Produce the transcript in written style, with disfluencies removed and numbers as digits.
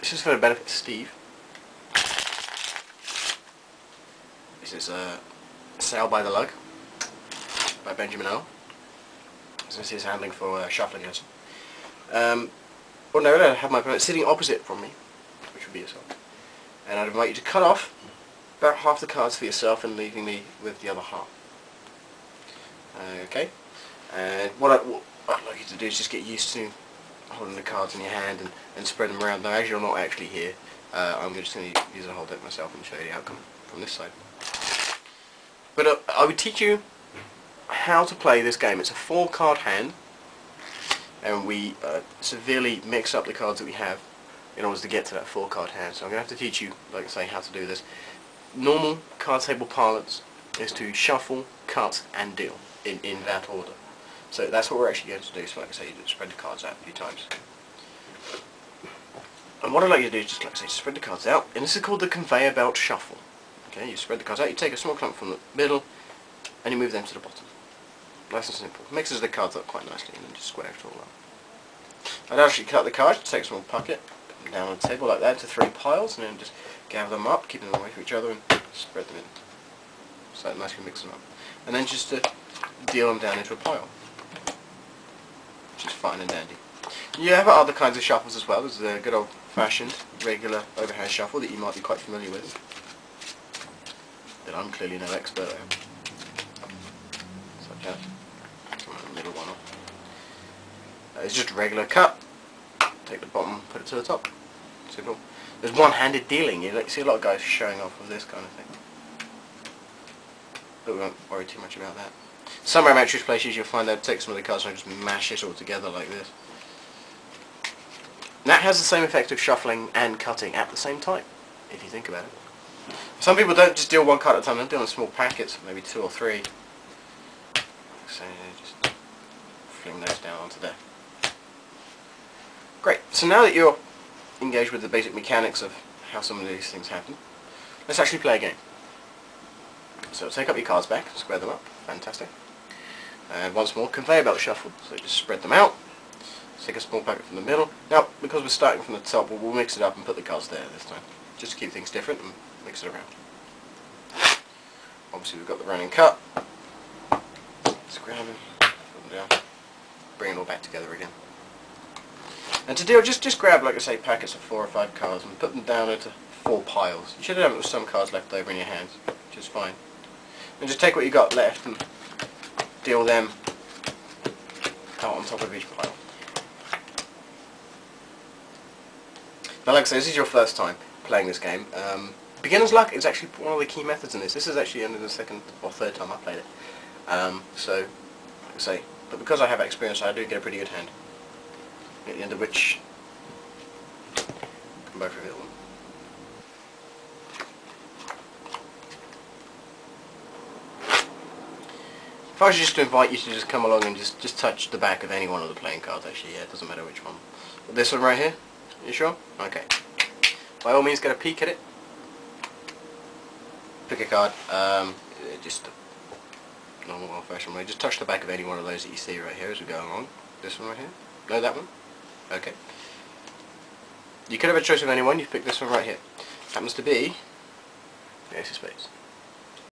This is for the benefit of Steve. This is Sail by the Lug by Benjamin O. So this is handling for shuffling. Ordinarily I'd have my opponent sitting opposite from me, which would be yourself. And I'd invite you to cut off about half the cards for yourself and leaving me with the other half. Okay? And what I'd like you to do is just get used to holding the cards in your hand and spread them around. Now, as you're not actually here, I'm just going to use a whole deck myself and show you the outcome from this side. But I would teach you how to play this game. It's a 4-card hand, and we severely mix up the cards that we have in order to get to that 4-card hand. So I'm going to have to teach you, like I say, how to do this. Normal card table parlance is to shuffle, cut, and deal in that order. So that's what we're actually going to do. So like I say, you just spread the cards out a few times. And what I'd like you to do is just, like I say, spread the cards out. And this is called the conveyor belt shuffle. Okay, you spread the cards out, you take a small clump from the middle, and you move them to the bottom. Nice and simple. Mixes the cards up quite nicely and then just square it all up. I'd actually cut the cards, take a small pocket, put them down on the table like that into 3 piles, and then just gather them up, keep them away from each other, and spread them in. So nicely mix them up. And then just deal them down into a pile. Which is fine and dandy. You have other kinds of shuffles as well. There's the good old-fashioned regular overhand shuffle that you might be quite familiar with, that I'm clearly no expert at. Such as the middle one off. It's just a regular cut. Take the bottom, put it to the top. Simple. There's one-handed dealing. You see a lot of guys showing off with this kind of thing. But we won't worry too much about that. Some amateurish places you'll find they'll take some of the cards and just mash it all together like this. And that has the same effect of shuffling and cutting at the same time, if you think about it. Some people don't just deal one card at a time, they're dealing small packets, maybe 2 or 3. So just fling those down onto there. Great, so now that you're engaged with the basic mechanics of how some of these things happen, let's actually play a game. So take up your cards back, square them up, fantastic. And once more, conveyor belt shuffle, so just spread them out, take a small packet from the middle. Now, because we're starting from the top, we'll mix it up and put the cards there this time, just to keep things different and mix it around. Obviously we've got the running cut, just grab them, put them down, bring it all back together again. And to deal, just grab, like I say, packets of 4 or 5 cards and put them down into 4 piles. You should have it with some cards left over in your hands, which is fine. And just take what you got left and deal them out on top of each pile. Now, like I say, this is your first time playing this game. Beginner's luck is actually one of the key methods in this. This is actually only the 2nd or 3rd time I played it. So, like I say, but because I have experience, I do get a pretty good hand. At the end of which, I can both reveal them. If I was just to invite you to just come along and just touch the back of any one of the playing cards, actually, yeah, it doesn't matter which one. But this one right here, you sure? Okay. By all means, get a peek at it. Pick a card. Just a normal old-fashioned way. Just touch the back of any one of those that you see right here as we go along. This one right here. No, that one. Okay. You could have a choice of any one. You pick this one right here. Happens to be the Ace of Spades.